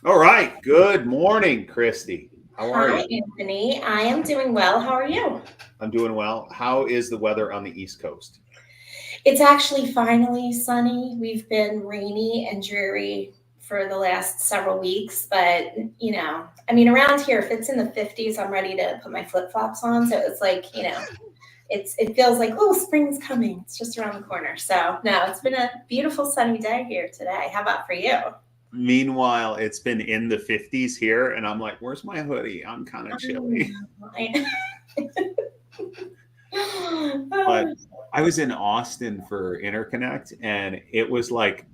All right. Good morning, Kristy. How are Hi, you? Anthony. I am doing well. How are you? I'm doing well. How is the weather on the East Coast? It's actually finally sunny. We've been rainy and dreary for the last several weeks, but I mean, around here, if it's in the 50s, I'm ready to put my flip flops on. So it's like, it feels like, oh, spring's coming. It's just around the corner. So no, it's been a beautiful sunny day here today. How about for you? Meanwhile, it's been in the 50s here, and I'm like, where's my hoodie? I'm kind of chilly. I But know. I was in Austin for Interconnect, and it was like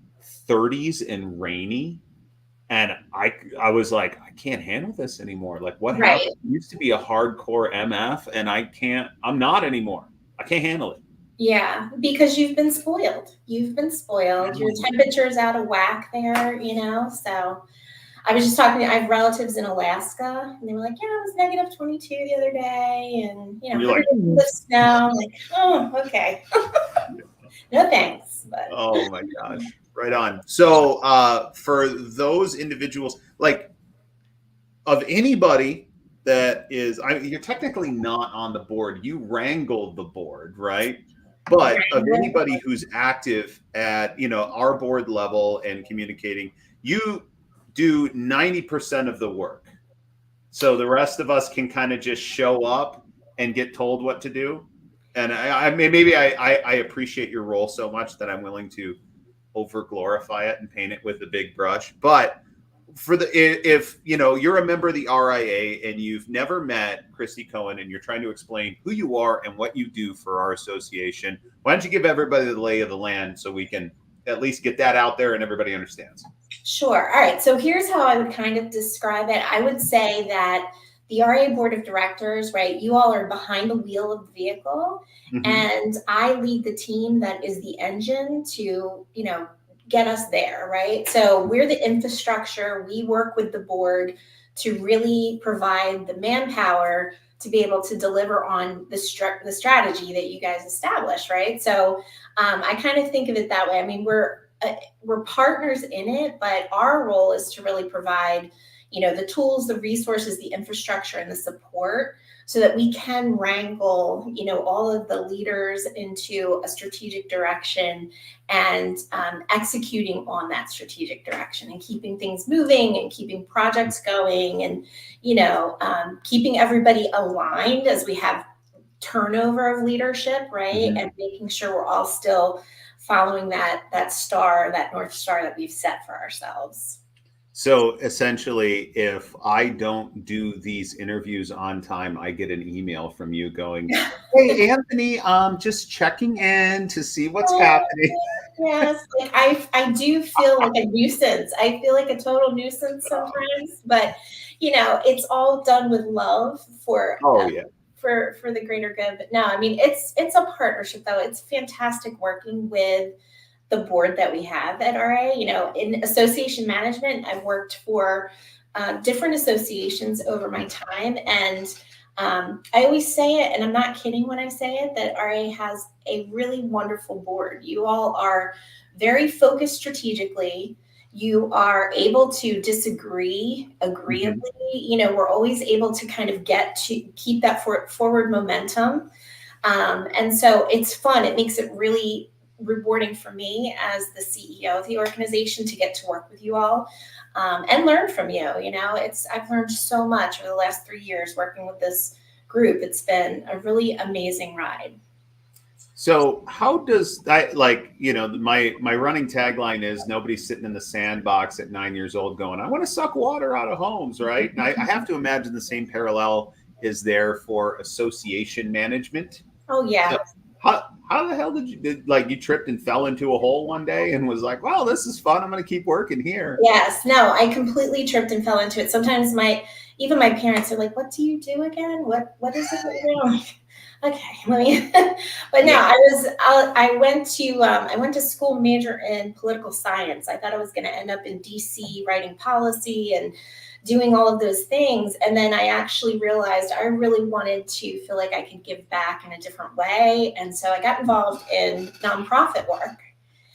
30s and rainy. And I was like, I can't handle this anymore. Like, what Right. happened? I used to be a hardcore MF, and I'm not anymore. I can't handle it. Yeah, because you've been spoiled. You've been spoiled. Your temperature's out of whack there. So I was just talking, I have relatives in Alaska, and they were like, yeah, it was negative 22 the other day, and, And you're 100 like, inches of snow. I'm like, oh, okay. No thanks. But oh my gosh. Right on. So for those individuals, like of anybody that is you're technically not on the board. You wrangle the board, right? But of anybody who's active at, our board level and communicating, you do 90% of the work. So the rest of us can kind of just show up and get told what to do. And I mean, maybe I appreciate your role so much that I'm willing to over glorify it and paint it with a big brush. But for the if you're a member of the RIA and you've never met Kristy Cohen and you're trying to explain who you are and what you do for our association, why don't you give everybody the lay of the land so we can at least get that out there and everybody understands? sure. All right. So here's how I would kind of describe it. I would say that the RA board of directors, right? You all are behind the wheel of the vehicle, Mm-hmm. and I lead the team that is the engine to, get us there, right? So we're the infrastructure. We work with the board to really provide the manpower to be able to deliver on the strategy that you guys establish, right? So I kind of think of it that way. I mean, we're partners in it, but our role is to really provide, the tools, the resources, the infrastructure, and the support so that we can wrangle, all of the leaders into a strategic direction and executing on that strategic direction and keeping things moving and keeping projects going and, keeping everybody aligned as we have turnover of leadership, right? Mm-hmm. And making sure we're all still following that star, that North Star that we've set for ourselves. So essentially, if I don't do these interviews on time, I get an email from you going, "Hey, Anthony, just checking in to see what's Oh, happening." yes, like I do feel like a nuisance. I feel like a total nuisance sometimes, but it's all done with love Oh yeah. for the greater good. But no, I mean it's a partnership though. It's fantastic working with the board that we have at RA. In association management, I've worked for different associations over my time, and I always say it, and I'm not kidding when I say it, that RA has a really wonderful board. You all are very focused strategically. You are able to disagree Mm-hmm. agreeably. We're always able to kind of get to keep that forward momentum. And so it's fun. It makes it really rewarding for me as the CEO of the organization to get to work with you all and learn from you. I've learned so much over the last 3 years working with this group. It's been a really amazing ride. So how does that, like, my running tagline is nobody's sitting in the sandbox at 9 years old going, I want to suck water out of homes, right? And I have to imagine the same parallel is there for association management. Oh So yeah. how the hell like you tripped and fell into a hole one day and was like, well, this is fun. I'm going to keep working here. Yes. No, I completely tripped and fell into it. Sometimes even my parents are like, "What do you do again? What is it that you're doing?" Okay, let me. But no, Yeah. I went to school major in political science. I thought I was going to end up in DC writing policy and doing all of those things, and then I actually realized I really wanted to feel like I could give back in a different way, and so I got involved in nonprofit work.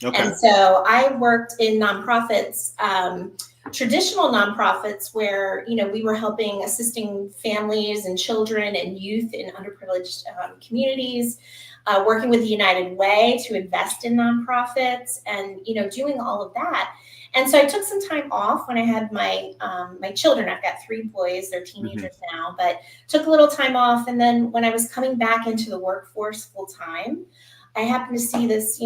Okay. And so I worked in nonprofits traditional nonprofits where, we were assisting families and children and youth in underprivileged communities, working with the United Way to invest in nonprofits, and doing all of that. And so I took some time off when I had my children. I've got 3 boys; they're teenagers now, but took a little time off. And then when I was coming back into the workforce full time, I happened to see this,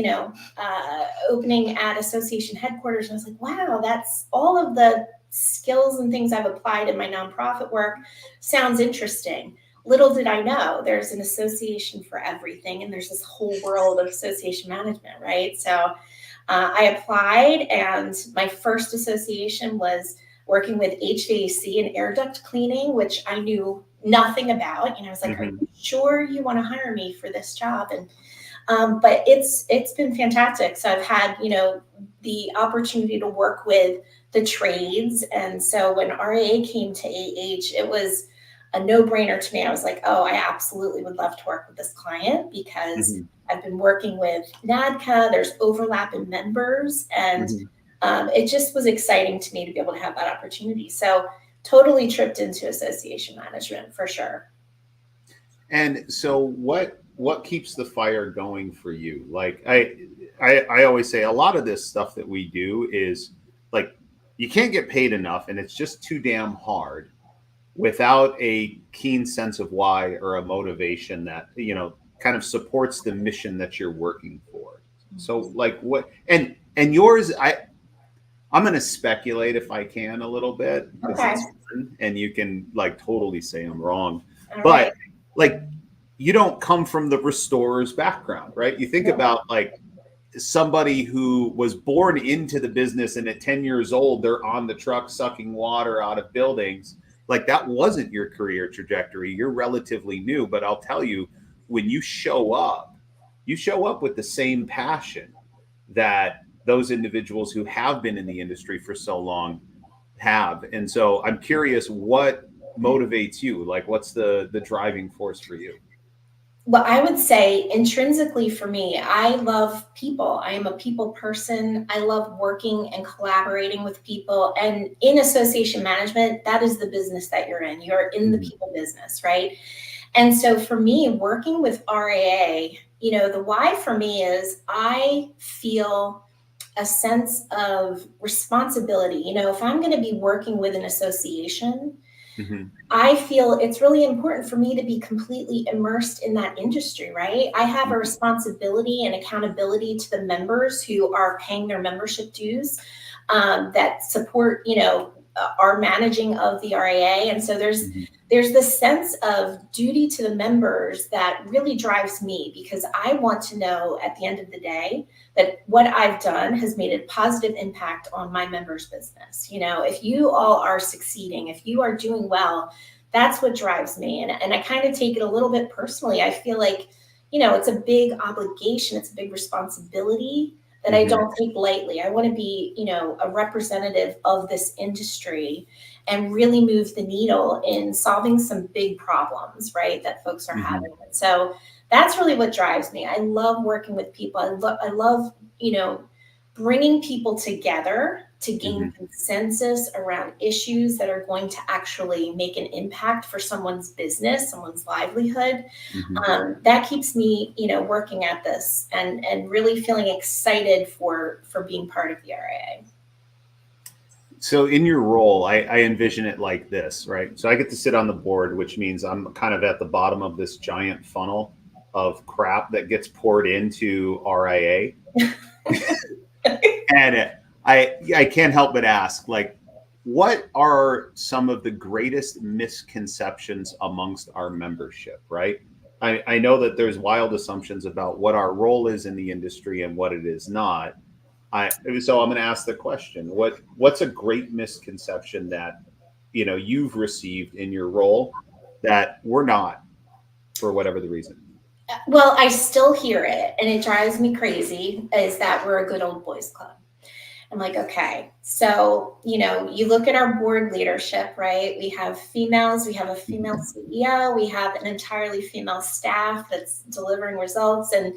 opening at association headquarters. And I was like, wow, that's all of the skills and things I've applied in my nonprofit work. Sounds interesting. Little did I know there's an association for everything. And there's this whole world of association management, right? So I applied, and my first association was working with HVAC and air duct cleaning, which I knew nothing about. I was like, are you sure you want to hire me for this job? And but it's been fantastic. So I've had, the opportunity to work with the trades. And so when RAA came to AH, it was a no-brainer to me. I was like, oh, I absolutely would love to work with this client, because I've been working with NADCA. There's overlap in members, and it just was exciting to me to be able to have that opportunity. So totally tripped into association management for sure. And so what keeps the fire going for you? Like I always say, a lot of this stuff that we do is like, you can't get paid enough, and it's just too damn hard without a keen sense of why or a motivation that, kind of supports the mission that you're working for. So like what, and yours, I'm going to speculate if I can a little bit, Okay. it's fun, and you can like totally say I'm wrong, All but right. like, you don't come from the restorer's background, right? You think about like somebody who was born into the business, and at 10 years old, they're on the truck sucking water out of buildings. Like, that wasn't your career trajectory. You're relatively new, but I'll tell you, when you show up with the same passion that those individuals who have been in the industry for so long have. And so I'm curious, what motivates you? Like, what's the driving force for you? Well, I would say intrinsically for me, I love people. I am a people person. I love working and collaborating with people. And in association management, that is the business that you're in. You're in the people business, right? And so for me, working with RAA, the why for me is I feel a sense of responsibility. If I'm going to be working with an association, I feel it's really important for me to be completely immersed in that industry, right? I have a responsibility and accountability to the members who are paying their membership dues, that support, our managing of the RAA. And so there's this sense of duty to the members that really drives me, because I want to know at the end of the day that what I've done has made a positive impact on my members' business. If you all are succeeding, if you are doing well, that's what drives me. And I kind of take it a little bit personally. I feel like, it's a big obligation, it's a big responsibility that I don't take lightly. I want to be, a representative of this industry and really move the needle in solving some big problems, right, that folks are having. So that's really what drives me. I love working with people. I love, bringing people together to gain consensus around issues that are going to actually make an impact for someone's business, someone's livelihood. That keeps me, working at this and really feeling excited for being part of the RAA. So in your role, I envision it like this, right? So I get to sit on the board, which means I'm kind of at the bottom of this giant funnel of crap that gets poured into RIA. And I can't help but ask, like, what are some of the greatest misconceptions amongst our membership, right? I know that there's wild assumptions about what our role is in the industry and what it is not. So I'm going to ask the question: what's a great misconception that you've received in your role that we're not, for whatever the reason? Well, I still hear it, and it drives me crazy, is that we're a good old boys club. I'm like, okay, so, you look at our board leadership, right? We have females, we have a female CEO, we have an entirely female staff that's delivering results. And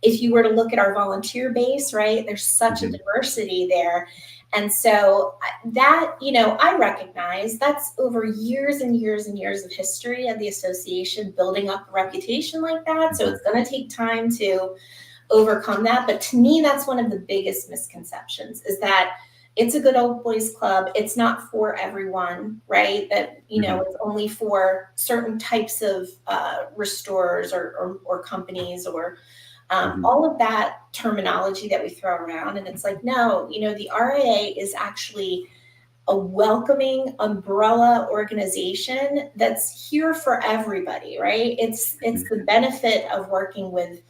if you were to look at our volunteer base, right, there's such a diversity there. And so that, I recognize that's over years and years and years of history of the association building up a reputation like that. So it's going to take time to overcome that. But to me, that's one of the biggest misconceptions, is that it's a good old boys club. It's not for everyone, right? That, it's only for certain types of restorers or companies or all of that terminology that we throw around. And it's like, no, the RIA is actually a welcoming umbrella organization that's here for everybody, right? It's the benefit of working with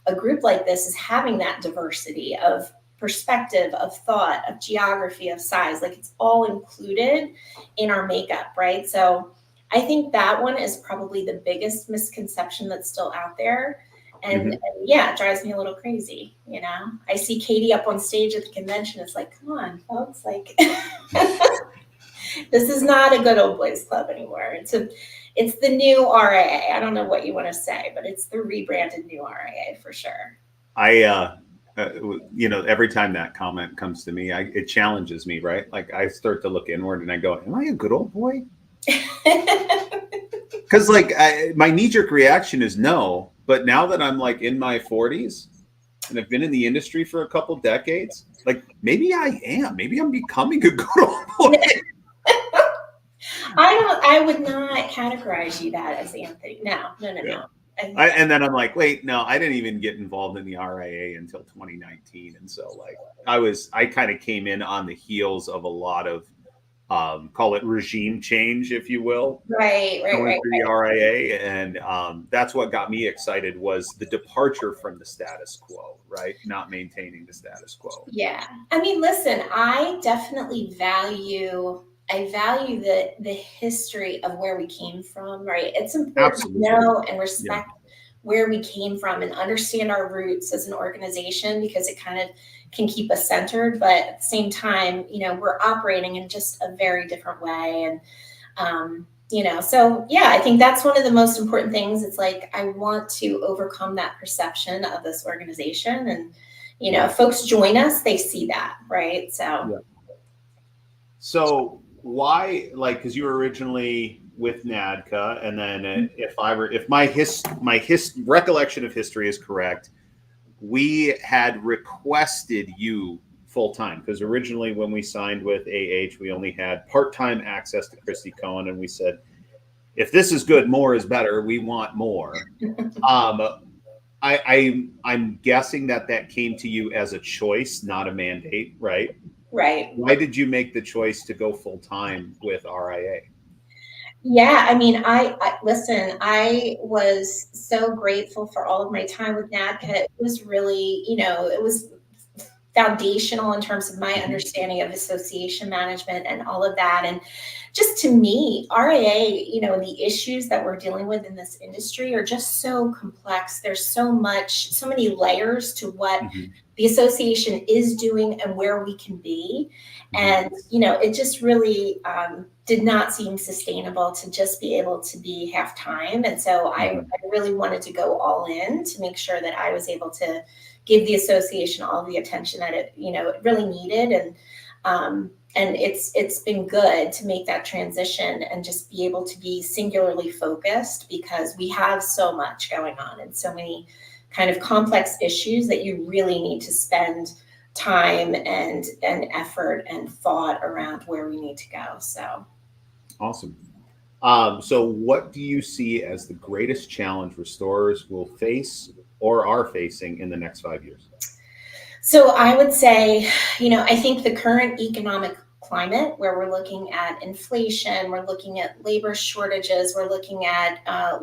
a group like this, is having that diversity of perspective, of thought, of geography, of size. Like, it's all included in our makeup, right? So I think that one is probably the biggest misconception that's still out there. And yeah, it drives me a little crazy. I see Katie up on stage at the convention. It's like, come on, folks, like this is not a good old boys club anymore. It's the new RIA. I don't know what you want to say, but it's the rebranded new RIA for sure. Every time that comment comes to me, it challenges me, right? Like, I start to look inward and I go, am I a good old boy? Because my knee-jerk reaction is no. But now that I'm like in my 40s and I've been in the industry for a couple decades, like, maybe I am. Maybe I'm becoming a good old boy. I would not categorize you that as Anthony. No. And then I'm like, wait, no, I didn't even get involved in the RIA until 2019. And so I kind of came in on the heels of a lot of, call it regime change, if you will. Right. Through the RIA. And that's what got me excited, was the departure from the status quo, right? Not maintaining the status quo. Yeah. I mean, listen, I definitely value the history of where we came from, right? It's important to know and respect where we came from and understand our roots as an organization, because it kind of can keep us centered. But at the same time, we're operating in just a very different way. And, so yeah, I think that's one of the most important things. It's like, I want to overcome that perception of this organization. And, if folks join us, they see that, right? So why, because you were originally with NADCA, and then if my recollection of history is correct, we had requested you full time, because originally when we signed with AH, we only had part-time access to Kristy Cohen, and we said, if this is good, more is better. We want more. I'm guessing that came to you as a choice, not a mandate, right? Right. Why did you make the choice to go full time with RIA? Yeah, I mean, listen, I was so grateful for all of my time with NADCA. It was really, it was foundational in terms of my understanding of association management and all of that. And just to me, RIA, the issues that we're dealing with in this industry are just so complex. There's so many layers to what the association is doing and where we can be. And, it just really did not seem sustainable to just be able to be half time. And so I really wanted to go all in to make sure that I was able to give the association all the attention that it really needed. And it's been good to make that transition and just be able to be singularly focused, because we have so much going on and so many kind of complex issues that you really need to spend time and effort and thought around where we need to go. So awesome. So what do you see as the greatest challenge restorers will face or are facing in the next 5 years? So I would say, I think the current economic climate, where we're looking at inflation, we're looking at labor shortages, we're looking at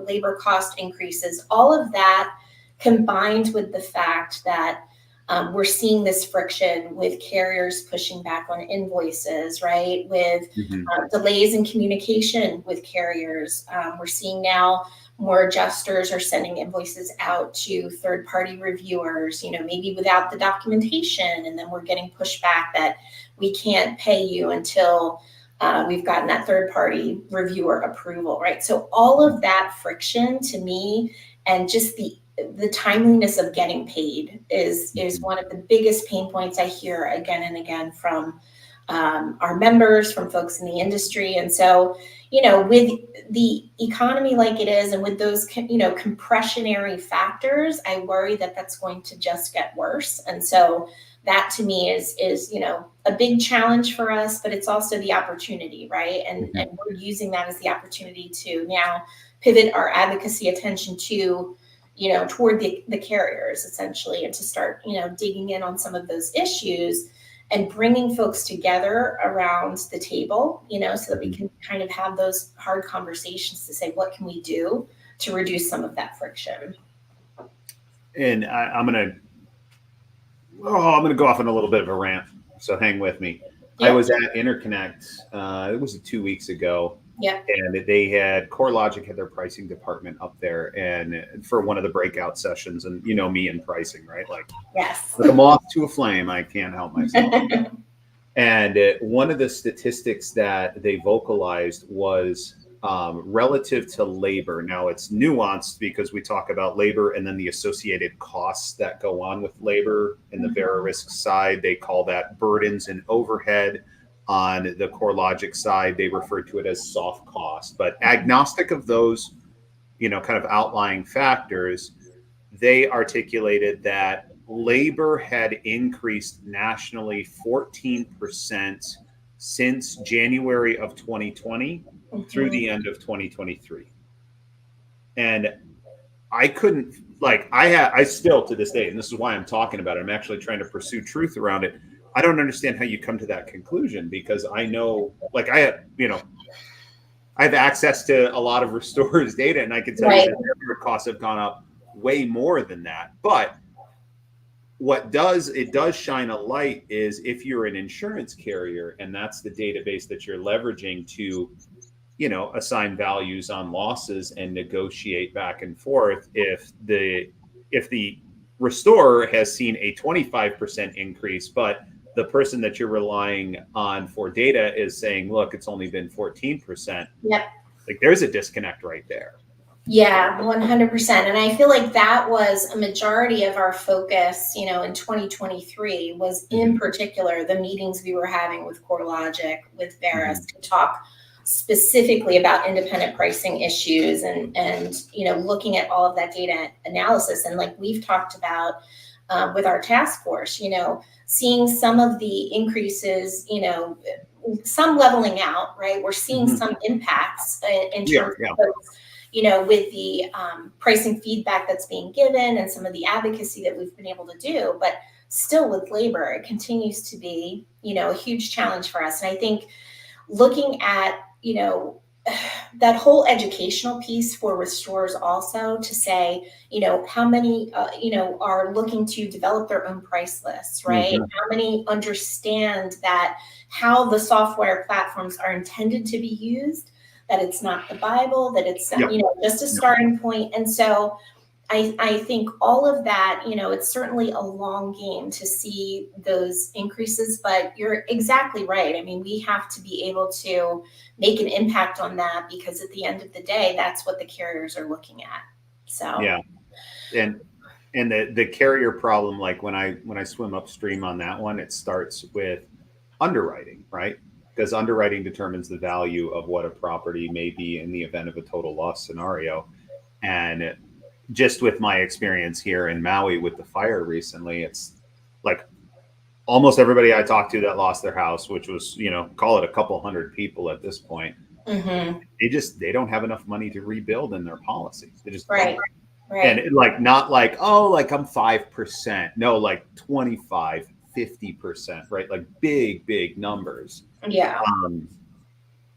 labor cost increases, all of that combined with the fact that we're seeing this friction with carriers pushing back on invoices, right? With delays in communication with carriers. We're seeing now more adjusters are sending invoices out to third-party reviewers, maybe without the documentation. And then we're getting pushback that we can't pay you until we've gotten that third-party reviewer approval, right? So all of that friction, to me, and just the timeliness of getting paid is one of the biggest pain points I hear again and again from our members, from folks in the industry. And so, with the economy like it is, and with those, compressionary factors, I worry that that's going to just get worse. And so that to me is a big challenge for us, but it's also the opportunity, right? And we're using that as the opportunity to now pivot our advocacy attention to, toward the carriers essentially, and to start, digging in on some of those issues and bringing folks together around the table, so that we can kind of have those hard conversations to say, what can we do to reduce some of that friction? And I'm gonna go off on a little bit of a rant, so hang with me. Yeah. I was at Interconnect. It was 2 weeks ago. Yeah. And they had CoreLogic had their pricing department up there, and for one of the breakout sessions, and me and pricing, right? Like, yes, like a moth to a flame, I can't help myself. And one of the statistics that they vocalized was relative to labor. Now it's nuanced because we talk about labor and then the associated costs that go on with labor. In the Verisk side, they call that burdens and overhead. On the CoreLogic side, they refer to it as soft cost. But agnostic of those, kind of outlying factors, they articulated that labor had increased nationally 14% since January of 2020 through the end of 2023. And I couldn't, I still to this day, and this is why I'm talking about it, I'm actually trying to pursue truth around it. I don't understand how you come to that conclusion, because I know, I have access to a lot of Restor's data, and I can tell you that their costs have gone up way more than that. But it does shine a light is if you're an insurance carrier and that's the database that you're leveraging to, assign values on losses and negotiate back and forth. If the Restorer has seen a 25% increase, but the person that you're relying on for data is saying, look, it's only been 14%. Yep. There's a disconnect right there. Yeah, 100%. And I feel like that was a majority of our focus, in 2023 was in particular the meetings we were having with CoreLogic, with Verisk, to talk specifically about independent pricing issues and looking at all of that data analysis. And like we've talked about with our task force, seeing some of the increases, some leveling out, right? We're seeing some impacts in terms of, with the pricing feedback that's being given and some of the advocacy that we've been able to do. But still with labor, it continues to be, a huge challenge for us. And I think looking at, that whole educational piece for restorers also to say, how many, are looking to develop their own price lists, right? How many understand that how the software platforms are intended to be used, that it's not the Bible, that it's, just a starting point. And so I think all of that, it's certainly a long game to see those increases, but you're exactly right. I mean, we have to be able to make an impact on that, because at the end of the day, that's what the carriers are looking at. So and the carrier problem, like when I swim upstream on that one, it starts with underwriting, right? Because underwriting determines the value of what a property may be in the event of a total loss scenario. And just with my experience here in Maui with the fire recently, it's like almost everybody I talked to that lost their house, which was, call it a couple hundred people at this point. They don't have enough money to rebuild in their policies. They just right. And not like, oh, like I'm 5%. No, like 25, 50%, right? Like big numbers. Yeah.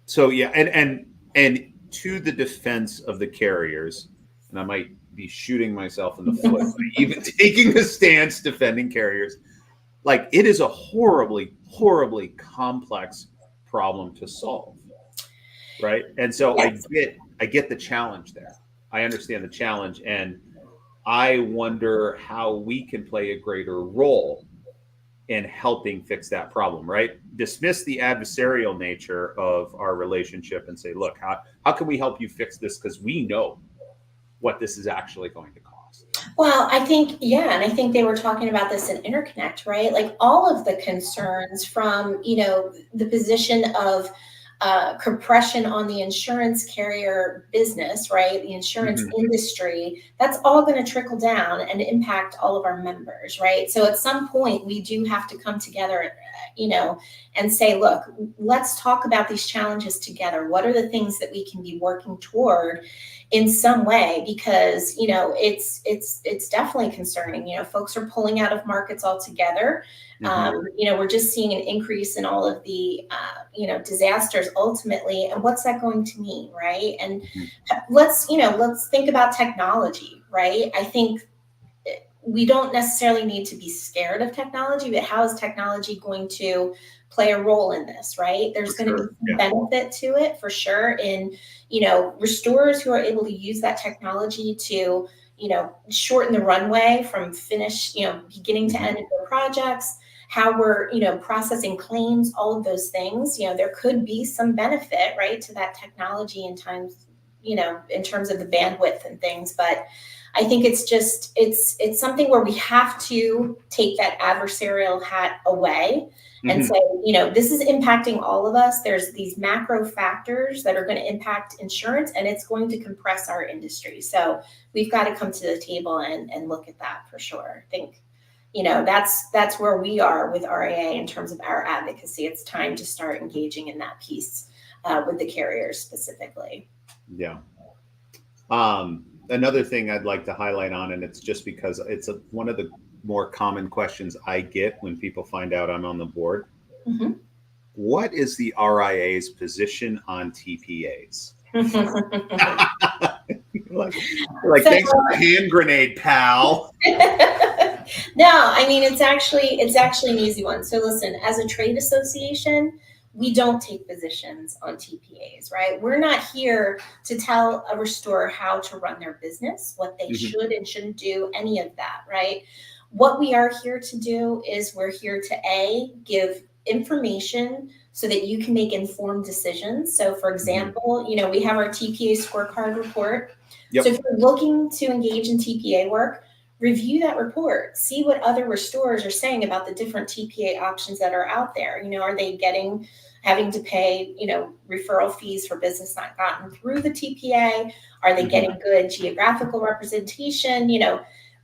So yeah, and to the defense of the carriers, and I might be shooting myself in the foot by even taking a stance defending carriers. Like, it is a horribly complex problem to solve, right? And so yes. I get the challenge there. I understand the challenge, and I wonder how we can play a greater role in helping fix that problem, right? Dismiss the adversarial nature of our relationship and say, look, how can we help you fix this? Because we know what this is actually going to cost. Well, I think, yeah, and I think they were talking about this in Interconnect, right? Like all of the concerns from, the position of compression on the insurance carrier business, right? The insurance Mhm. industry, that's all going to trickle down and impact all of our members, right? So at some point, we do have to come together, and say, look, let's talk about these challenges together. What are the things that we can be working toward in some way? Because it's definitely concerning. Folks are pulling out of markets altogether. Mhm. We're just seeing an increase in all of the disasters ultimately, and what's that going to mean, right? And Mhm. let's think about technology, right? I think we don't necessarily need to be scared of technology, but how is technology going to play a role in this, right? For There's going to be sure. some Yeah. benefit to it for sure in, restorers who are able to use that technology to, shorten the runway from beginning to Mhm. end of their projects, how we're, processing claims, all of those things. There could be some benefit, right, to that technology in times, in terms of the bandwidth and things, but I think it's something where we have to take that adversarial hat away and Mhm. say, this is impacting all of us. There's these macro factors that are going to impact insurance, and it's going to compress our industry. So we've got to come to the table and look at that for sure. I think, that's where we are with RAA in terms of our advocacy. It's time to start engaging in that piece with the carriers specifically. Yeah. Another thing I'd like to highlight on, and it's just because it's one of the more common questions I get when people find out I'm on the board. Mhm. What is the RIA's position on TPAs? like, like, So thanks for the hand grenade, pal. no, I mean it's actually an easy one. So listen, as a trade association, we don't take positions on TPAs, right? We're not here to tell a restorer how to run their business, what they Mhm. should and shouldn't do, any of that, right? What we are here to do is we're here to give information so that you can make informed decisions. So for Mhm. example, we have our TPA scorecard report. So if Yep. you're looking to engage in TPA work, review that report, see what other restorers are saying about the different TPA options that are out there. Are they having to pay, referral fees for business not gotten through the TPA? Are they Mhm. getting good geographical representation?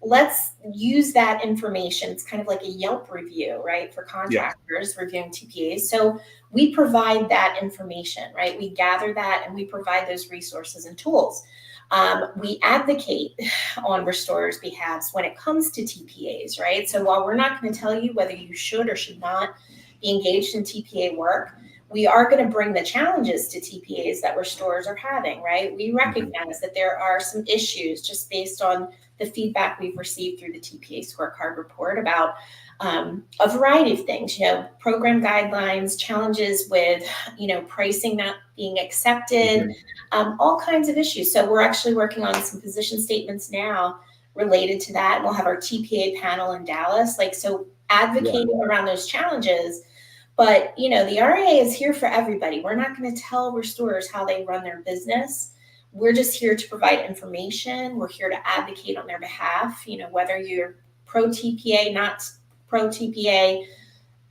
Let's use that information. It's kind of like a Yelp review, right, for Yeah. contractors reviewing TPAs. So we provide that information, right? We gather that and we provide those resources and tools. We advocate on restorers' behalves when it comes to TPAs, right? So while we're not going to tell you whether you should or should not be engaged in TPA work, we are going to bring the challenges to TPAs that restorers are having, right? We Mhm. recognize that there are some issues just based on the feedback we've received through the TPA scorecard report about a variety of things, program guidelines, challenges with, pricing not being accepted, Mhm. all kinds of issues. So we're actually working on some position statements now related to that. We'll have our TPA panel in Dallas, so Yeah. advocating around those challenges. But the RIA is here for everybody. We're not going to tell restorers how they run their business. We're just here to provide information. We're here to advocate on their behalf. Whether you're pro TPA, not pro TPA,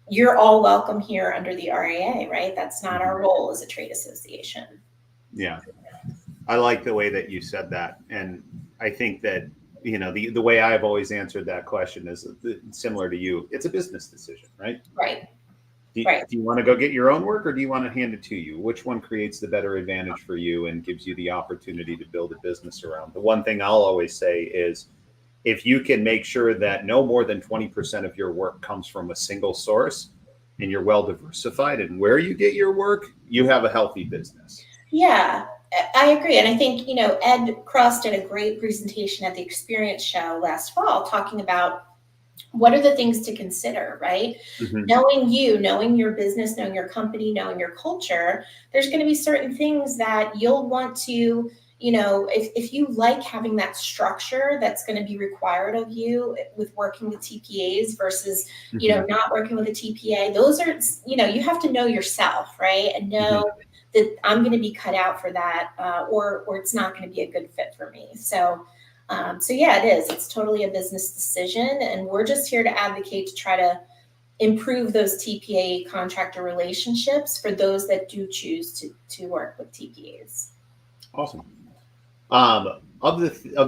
you're all welcome here under the RIA, right? That's not our Mhm. role as a trade association. Yeah. I like the way that you said that, and I think that the way I've always answered that question is similar to you. It's a business decision, right? Right, right. Do you want to go get your own work, or do you want to hand it to you? Which one creates the better advantage for you and gives you the opportunity to build a business around? The one thing I'll always say is, if you can make sure that no more than 20% of your work comes from a single source and you're well diversified in where you get your work, you have a healthy business. Yeah, I agree. And I think, Ed Cross did a great presentation at the Experience Show last fall talking about what are the things to consider, right? Mhm. Knowing you, knowing your business, knowing your company, knowing your culture, there's going to be certain things that you'll want to, if you like having that structure that's going to be required of you with working with TPAs versus, Mhm. not working with a TPA, those are, you have to know yourself, right? And Mhm. know that I'm going to be cut out for that, or it's not going to be a good fit for me. So, So yeah, it is. It's totally a business decision, and we're just here to advocate to try to improve those TPA contractor relationships for those that do choose to work with TPAs. Awesome. Of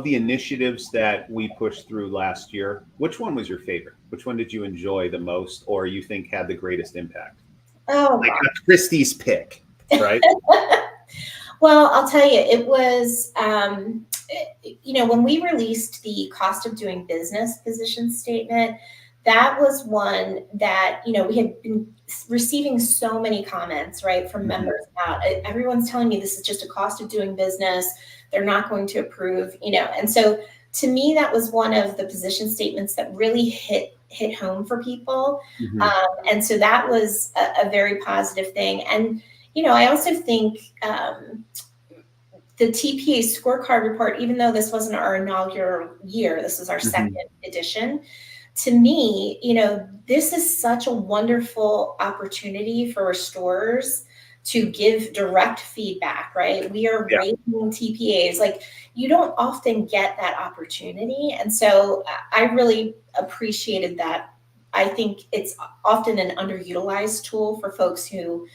the initiatives that we pushed through last year, which one was your favorite? Which one did you enjoy the most, or you think had the greatest impact? Oh, like Kristy's pick, right? Well, I'll tell you, it was, when we released the cost of doing business position statement, that was one that, we had been receiving so many comments, right, from members about it. Everyone's telling me this is just a cost of doing business. They're not going to approve, and so to me, that was one of the position statements that really hit home for people. And so that was a very positive thing. And, I also think the TPA scorecard report, even though this wasn't our inaugural year, this is our second edition. To me, this is such a wonderful opportunity for restorers to give direct feedback, right? We are rating TPAs. Like, you don't often get that opportunity. And so I really appreciated that. I think it's often an underutilized tool for folks who,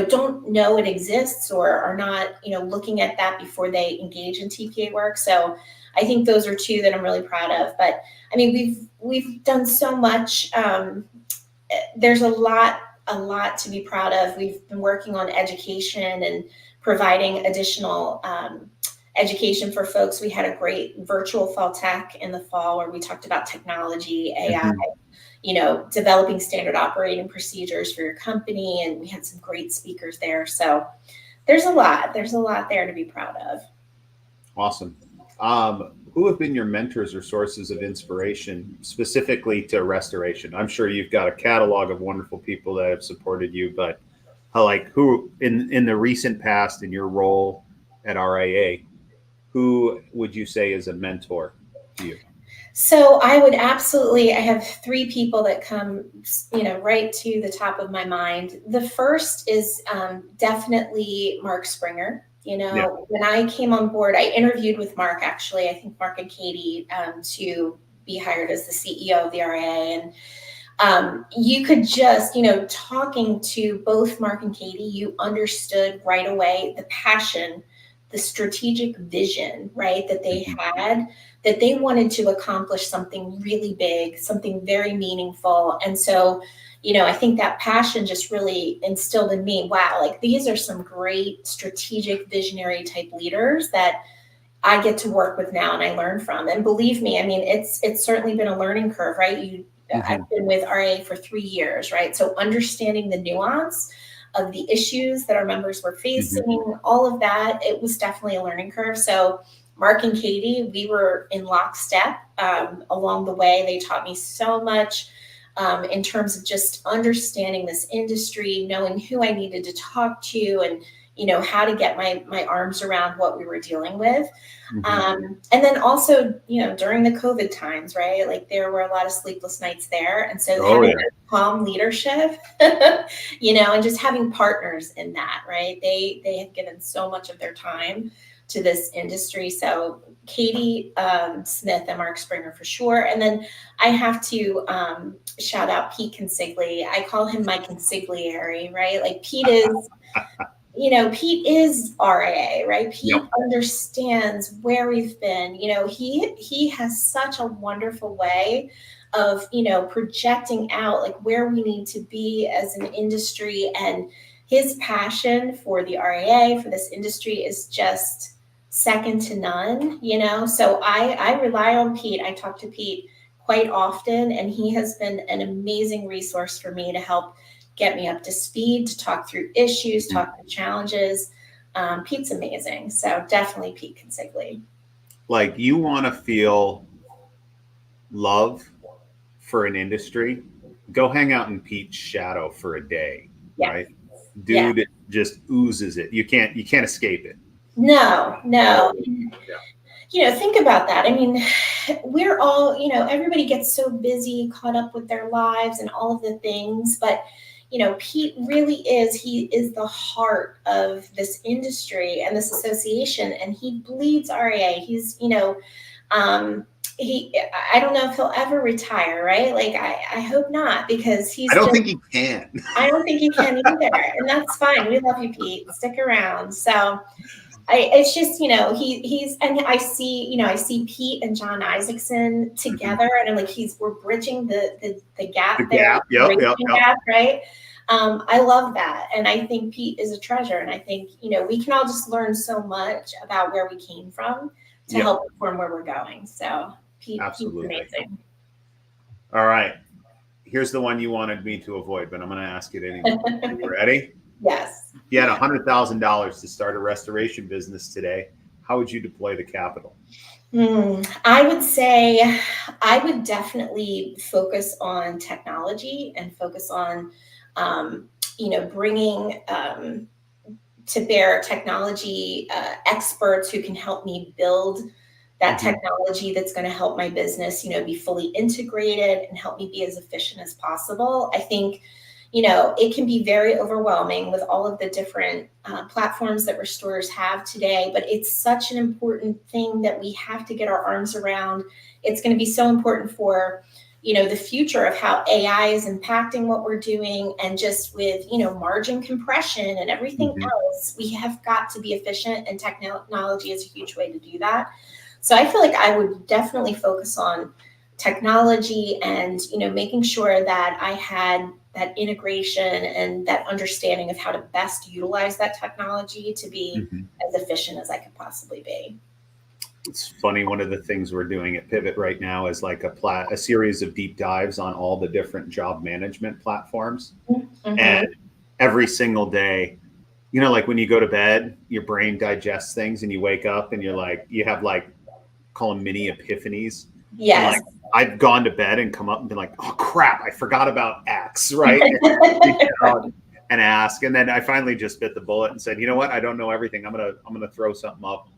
don't know it exists or are not, looking at that before they engage in TPA work. So I think those are two that I'm really proud of. But I mean, we've done so much. There's a lot to be proud of. We've been working on education and providing additional education for folks. We had a great virtual fall tech in the fall where we talked about technology, AI, developing standard operating procedures for your company. And we had some great speakers there. So there's a lot there to be proud of. Awesome. Who have been your mentors or sources of inspiration specifically to restoration? I'm sure you've got a catalog of wonderful people that have supported you, but who in the recent past in your role at RIA, who would you say is a mentor to you? So I have three people that come, right to the top of my mind. The first is definitely Mark Springer. When I came on board, I interviewed with Mark, actually, I think Mark and Katie, to be hired as the CEO of the RIA. And you could just, talking to both Mark and Katie, you understood right away the passion, the strategic vision, right, that they had, that they wanted to accomplish something really big, something very meaningful. And so, I think that passion just really instilled in me, wow, like these are some great strategic visionary type leaders that I get to work with now and I learn from. And believe me, I mean, it's certainly been a learning curve, right? I've been with RA for 3 years, right? So understanding the nuance of the issues that our members were facing, all of that, it was definitely a learning curve. So Mark and Katie, we were in lockstep along the way. They taught me so much in terms of just understanding this industry, knowing who I needed to talk to, and how to get my arms around what we were dealing with. And then also, during the COVID times, right? Like there were a lot of sleepless nights there. And so having calm leadership, and just having partners in that, right? They had given so much of their time to this industry. So Katie Smith and Mark Springer for sure. And then I have to shout out Pete Consigli. I call him my consigliere, right? Like Pete is, Pete is RIA, right? Pete understands where we've been. He has such a wonderful way of, projecting out like where we need to be as an industry, and his passion for the RIA, for this industry, is just second to none, So I rely on Pete. I talk to Pete quite often, and he has been an amazing resource for me to help get me up to speed, to talk through issues, talk through challenges. Pete's amazing. So definitely Pete Consigli. Like, you want to feel love for an industry, go hang out in Pete's shadow for a day, right? Dude just oozes it. You can't escape it. No. Think about that. I mean, we're all, everybody gets so busy, caught up with their lives and all of the things, but Pete really he is the heart of this industry and this association, and he bleeds RIA. He's, I don't know if he'll ever retire, right? Like I hope not, because I he's don't just, think he can. I don't think he can either. And that's fine. We love you, Pete. Stick around. So it's just, he's, and I see Pete and John Isaacson together, and I'm like, we're bridging the gap The there, gap. the Yep. generation gap, right? I love that. And I think Pete is a treasure. And I think, we can all just learn so much about where we came from to Yep. help inform where we're going. So Pete's Absolutely. amazing. All right. Here's the one you wanted me to avoid, but I'm going to ask it anyway. You ready? Yes. If you had $100,000 to start a restoration business today, how would you deploy the capital? I would say I would definitely focus on technology and focus on, bringing to bear technology experts who can help me build that technology that's going to help my business, be fully integrated and help me be as efficient as possible. I think, it can be very overwhelming with all of the different platforms that restorers have today, but it's such an important thing that we have to get our arms around. It's going to be so important for, the future of how AI is impacting what we're doing, and just with, margin compression and everything else, we have got to be efficient, and technology is a huge way to do that. So I feel like I would definitely focus on technology and, making sure that I had that integration and that understanding of how to best utilize that technology to be as efficient as I could possibly be. It's funny. One of the things we're doing at Pivot right now is like a series of deep dives on all the different job management platforms. And every single day, like when you go to bed, your brain digests things and you wake up and you're like, you have like, call them mini epiphanies. Yes. And like, I've gone to bed and come up and been like, oh crap, I forgot about X, right? And ask. And then I finally just bit the bullet and said, you know what? I don't know everything. I'm gonna throw something up,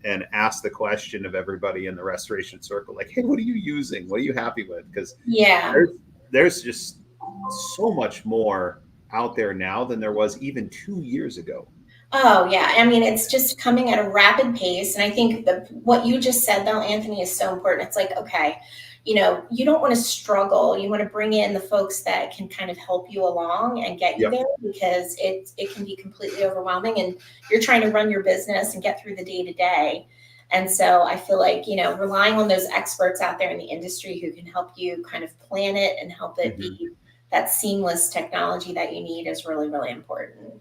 and ask the question of everybody in the restoration circle, like, hey, what are you using? What are you happy with? Because there's just so much more out there now than there was even 2 years ago. Oh, yeah. I mean, it's just coming at a rapid pace. And I think what you just said, though, Anthony, is so important. It's like, okay, you don't want to struggle. You want to bring in the folks that can kind of help you along and get you there, because it can be completely overwhelming, and you're trying to run your business and get through the day to day. And so I feel like, relying on those experts out there in the industry who can help you kind of plan it and help it be that seamless technology that you need is really, really important.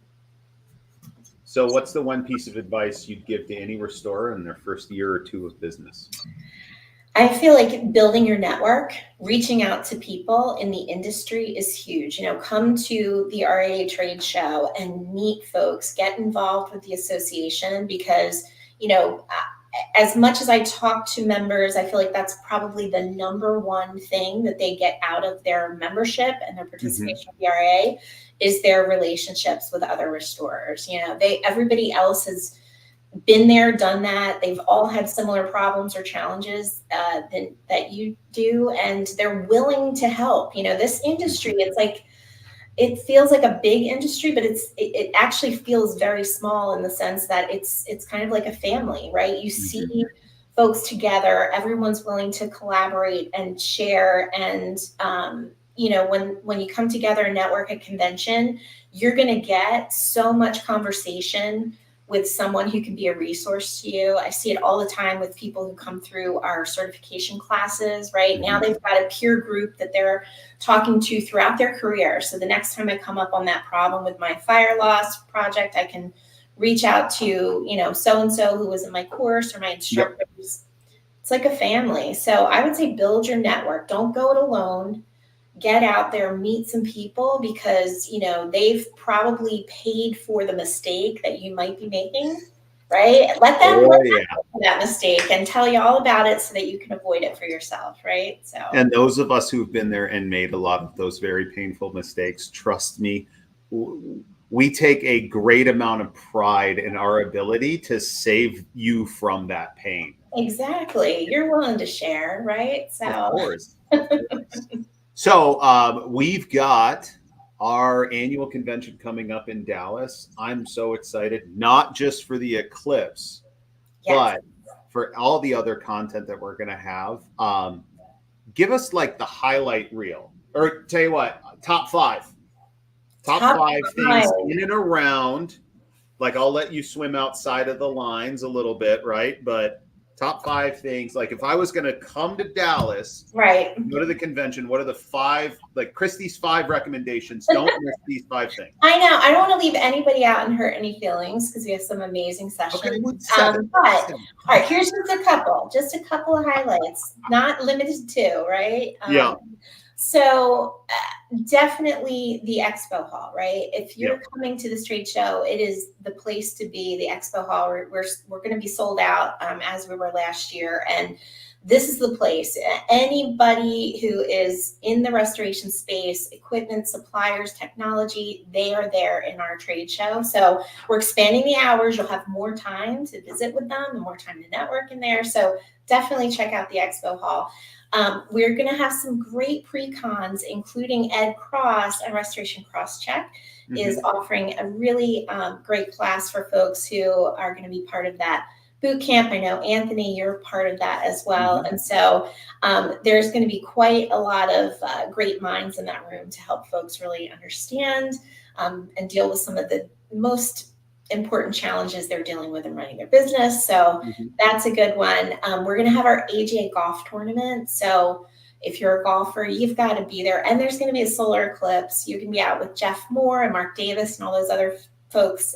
So what's the one piece of advice you'd give to any restorer in their first year or two of business? I feel like building your network, reaching out to people in the industry is huge. Come to the RIA trade show and meet folks, get involved with the association, because, as much as I talk to members, I feel like that's probably the number one thing that they get out of their membership and their participation with the RIA is their relationships with other restorers. Everybody else has been there, done that. They've all had similar problems or challenges that you do, and they're willing to help. This industry, it's like, it feels like a big industry, but it actually feels very small in the sense that it's kind of like a family, right? You see folks together, everyone's willing to collaborate and share. And, when you come together and network at convention, you're going to get so much conversation with someone who can be a resource to you. I see it all the time with people who come through our certification classes, right? Now they've got a peer group that they're talking to throughout their career. So the next time I come up on that problem with my fire loss project, I can reach out to, so-and-so who was in my course or my instructors. It's like a family. So I would say build your network. Don't go it alone. Get out there, meet some people, because, they've probably paid for the mistake that you might be making, right? Let them that mistake and tell you all about it so that you can avoid it for yourself, right? So, and those of us who've been there and made a lot of those very painful mistakes, trust me, we take a great amount of pride in our ability to save you from that pain. Exactly. You're willing to share, right? So, of course. So we've got our annual convention coming up in Dallas. I'm so excited, not just for the eclipse, but for all the other content that we're going to have, give us like the highlight reel, or tell you what, top five Top things five. in and around. Like, I'll let you swim outside of the lines a little bit, right? But top five things. Like, if I was going to come to Dallas, Right. go to the convention, what are the five, like Kristy's 5 recommendations? Don't miss these 5 things. I know. I don't want to leave anybody out and hurt any feelings because we have some amazing sessions. Okay, well, But all right, here's just a couple of highlights, not limited to, right? Yeah. So definitely the expo hall, right? If you're coming to this trade show, it is the place to be. The expo hall, we're going to be sold out as we were last year, and this is the place. Anybody who is in the restoration space, equipment, suppliers, technology, they are there in our trade show. So we're expanding the hours. You'll have more time to visit with them and more time to network in there. So definitely check out the expo hall. We're going to have some great pre-cons, including Ed Cross and Restoration Crosscheck is offering a really great class for folks who are going to be part of that boot camp. I know, Anthony, you're part of that as well. And so there's going to be quite a lot of great minds in that room to help folks really understand and deal with some of the most important challenges they're dealing with in running their business. So that's a good one. We're going to have our AJ golf tournament. So if you're a golfer, you've got to be there. And there's going to be a solar eclipse. You can be out with Jeff Moore and Mark Davis and all those other folks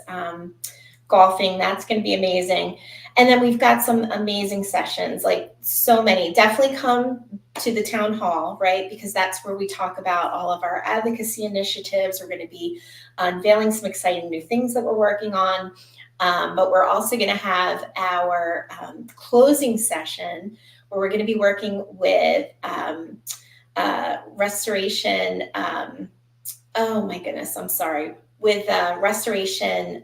golfing. That's going to be amazing. And then we've got some amazing sessions, like so many. Definitely come to the town hall, right? Because that's where we talk about all of our advocacy initiatives. We're going to be unveiling some exciting new things that we're working on. But we're also going to have our closing session where we're going to be working with restoration. Oh my goodness, I'm sorry. With restoration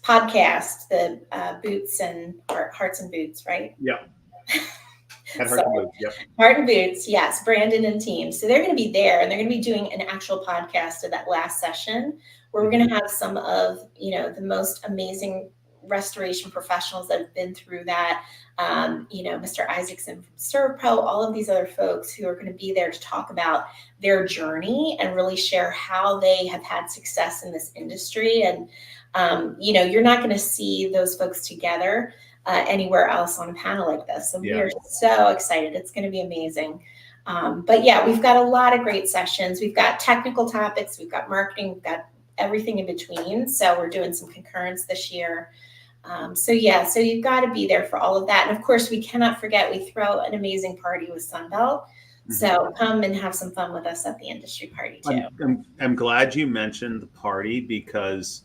podcast, the Boots and Hearts and Boots, right? Yeah. Heart and Boots, yep. Heart and Boots, yes, Brandon and team. So they're going to be there, and they're going to be doing an actual podcast of that last session where we're going to have some of, the most amazing restoration professionals that have been through that. Mr. Isaacson from ServPro, all of these other folks who are going to be there to talk about their journey and really share how they have had success in this industry. And, you're not going to see those folks together anywhere else on a panel like this. So we are so excited. It's going to be amazing. But yeah, we've got a lot of great sessions. We've got technical topics. We've got marketing. We've got everything in between. So we're doing some concurrence this year. So you've got to be there for all of that. And of course, we cannot forget, we throw an amazing party with Sunbelt. So come and have some fun with us at the industry party too. I'm glad you mentioned the party, because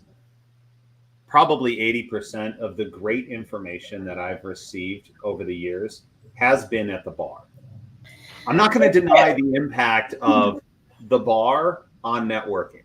probably 80% of the great information that I've received over the years has been at the bar. I'm not going to deny the impact of the bar on networking.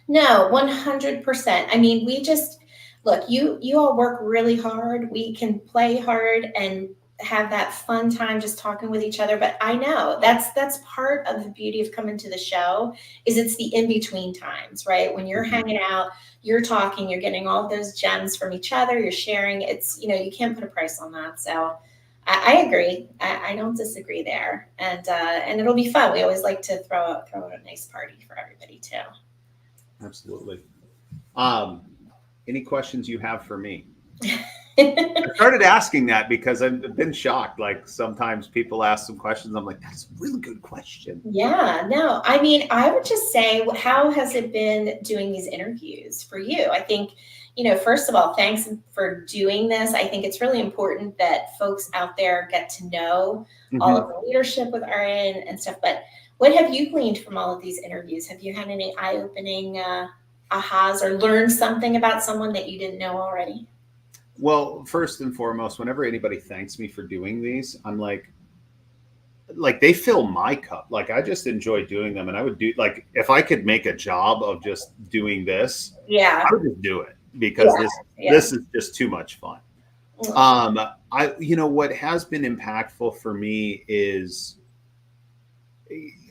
No, 100%. I mean, we just, look, you all work really hard. We can play hard and have that fun time just talking with each other. But I know that's part of the beauty of coming to the show, is it's the in-between times, right? When you're hanging out, you're talking, you're getting all of those gems from each other, you're sharing. It's, you can't put a price on that. So I agree. I don't disagree there. And it'll be fun. We always like to throw out a nice party for everybody too. Absolutely. Any questions you have for me? I started asking that because I've been shocked. Like, sometimes people ask some questions. I'm like, that's a really good question. Yeah, no, I mean, I would just say, how has it been doing these interviews for you? I think, first of all, thanks for doing this. I think it's really important that folks out there get to know all of the leadership with RN and stuff. But what have you gleaned from all of these interviews? Have you had any eye-opening ahas or learned something about someone that you didn't know already? Well, first and foremost, whenever anybody thanks me for doing these, I'm like they fill my cup. Like, I just enjoy doing them. And I would do, like, if I could make a job of just doing this, I would just do it, because this is just too much fun. What has been impactful for me is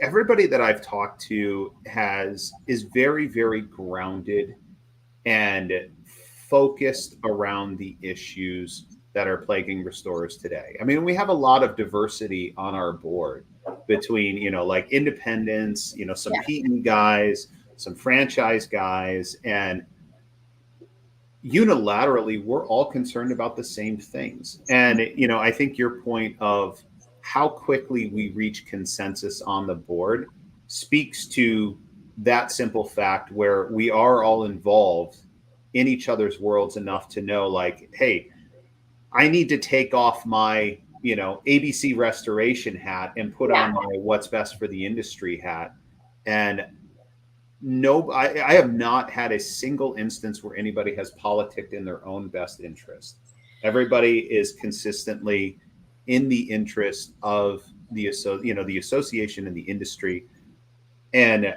everybody that I've talked to is very, very grounded and focused around the issues that are plaguing restorers today. I mean, we have a lot of diversity on our board between, like independents, some Yeah. PE guys, some franchise guys, and unilaterally, we're all concerned about the same things. And, I think your point of how quickly we reach consensus on the board speaks to that simple fact where we are all involved in each other's worlds enough to know, like, hey, I need to take off my, ABC restoration hat and put Yeah. on my what's best for the industry hat. And no, I have not had a single instance where anybody has politicked in their own best interest. Everybody is consistently in the interest of the association and the industry, and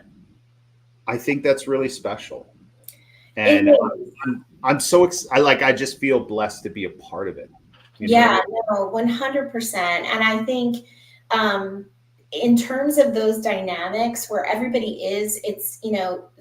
I think that's really special. And I'm so I just feel blessed to be a part of it. Yeah, no, 100%. And I think in terms of those dynamics where everybody is, it's,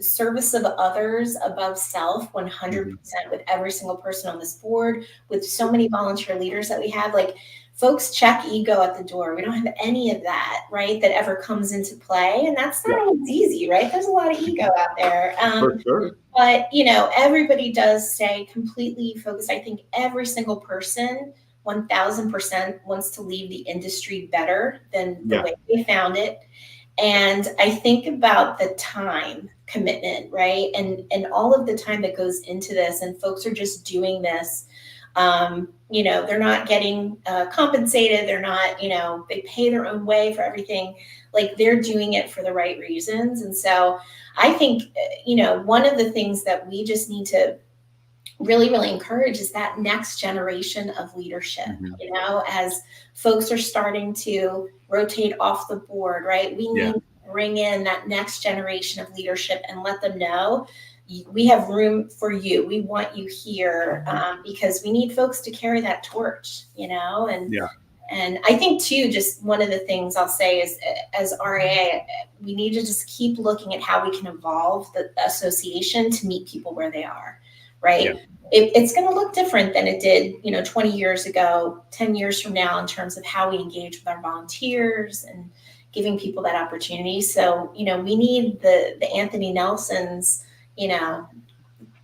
service of others above self, 100% with every single person on this board, with so many volunteer leaders that we have, like folks check ego at the door. We don't have any of that, right? That ever comes into play. And that's not always easy, right? There's a lot of ego out there. For sure. But, everybody does stay completely focused. I think every single person 1000% wants to leave the industry better than the way they found it. And I think about the time commitment, right? And all of the time that goes into this, and folks are just doing this. They're not getting compensated. They're not, they pay their own way for everything. Like they're doing it for the right reasons. And so I think, one of the things that we just need to really, really encourage is that next generation of leadership, as folks are starting to rotate off the board, right? We need to bring in that next generation of leadership and let them know we have room for you. We want you here because we need folks to carry that torch, and I think too, just one of the things I'll say is as RAA, we need to just keep looking at how we can evolve the association to meet people where they are. Right. Yeah. It's going to look different than it did, 20 years ago, 10 years from now, in terms of how we engage with our volunteers and giving people that opportunity. So, we need the Anthony Nelsons,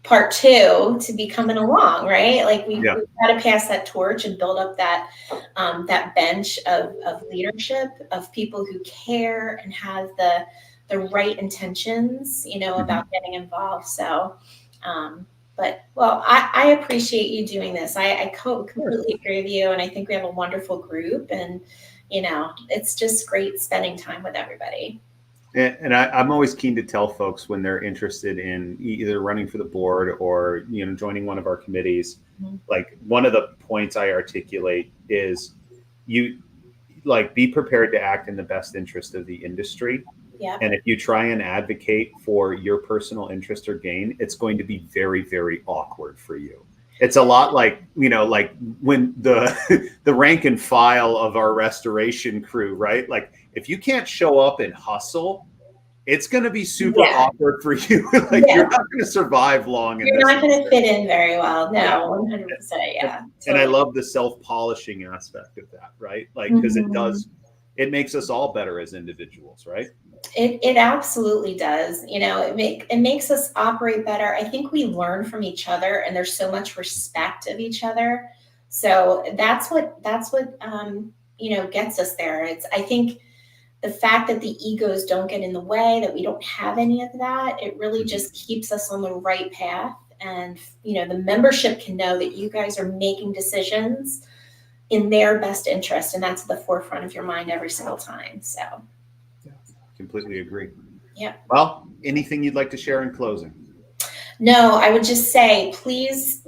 part two to be coming along, right? Like we've got to pass that torch and build up that bench of leadership, of people who care and have the right intentions, about getting involved. So, I appreciate you doing this. I completely agree with you. And I think we have a wonderful group and, it's just great spending time with everybody. And I'm always keen to tell folks when they're interested in either running for the board or, joining one of our committees, like one of the points I articulate is be prepared to act in the best interest of the industry. Yeah. And if you try and advocate for your personal interest or gain, it's going to be very, very awkward for you. It's a lot like, like when the rank and file of our restoration crew, right? Like if you can't show up and hustle, it's going to be super awkward for you. You're not going to survive long. You're not going to fit in very well. No, 100%. Yeah. And I love the self-polishing aspect of that, right? Like, because it makes us all better as individuals, right? It absolutely does. It makes us operate better. I think we learn from each other, and there's so much respect of each other. So that's what gets us there. I think the fact that the egos don't get in the way, that we don't have any of that, it really just keeps us on the right path. And the membership can know that you guys are making decisions in their best interest, and that's at the forefront of your mind every single time. So. Completely agree. Yeah. Well, anything you'd like to share in closing? No, I would just say, please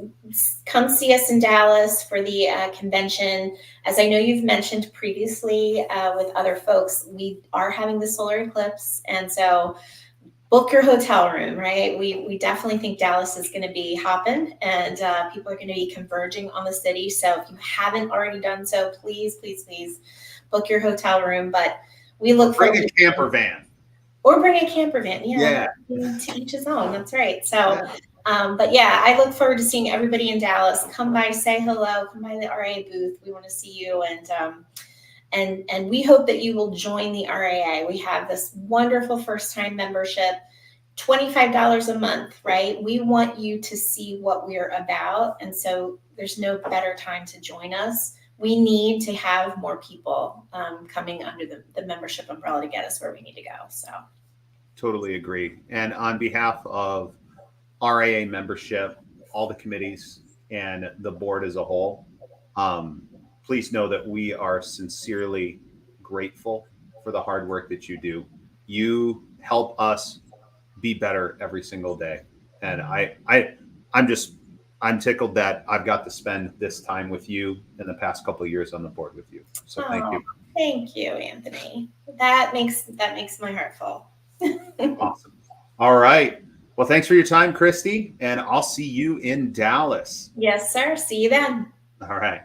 come see us in Dallas for the convention. As I know you've mentioned previously with other folks, we are having the solar eclipse. And so book your hotel room, right? We definitely think Dallas is going to be hopping and people are going to be converging on the city. So if you haven't already done so, please, please, please book your hotel room. But we look for a camper van. Or bring a camper van. Yeah. To each his own. That's right. So But yeah, I look forward to seeing everybody in Dallas. Come by, say hello, come by the RA booth. We want to see you, and we hope that you will join the RAA. We have this wonderful first time membership, $25 a month, right? We want you to see what we're about, and so there's no better time to join us. We need to have more people coming under the membership umbrella to get us where we need to go. So Totally agree. And on behalf of RAA membership, all the committees, and the board as a whole, please know that we are sincerely grateful for the hard work that you do. You help us be better every single day, and I'm just I'm tickled that I've got to spend this time with you in the past couple of years on the board with you. So thank you. Thank you, Anthony. That makes my heart full. Awesome. All right. Well, thanks for your time, Kristy, and I'll see you in Dallas. Yes, sir. See you then. All right.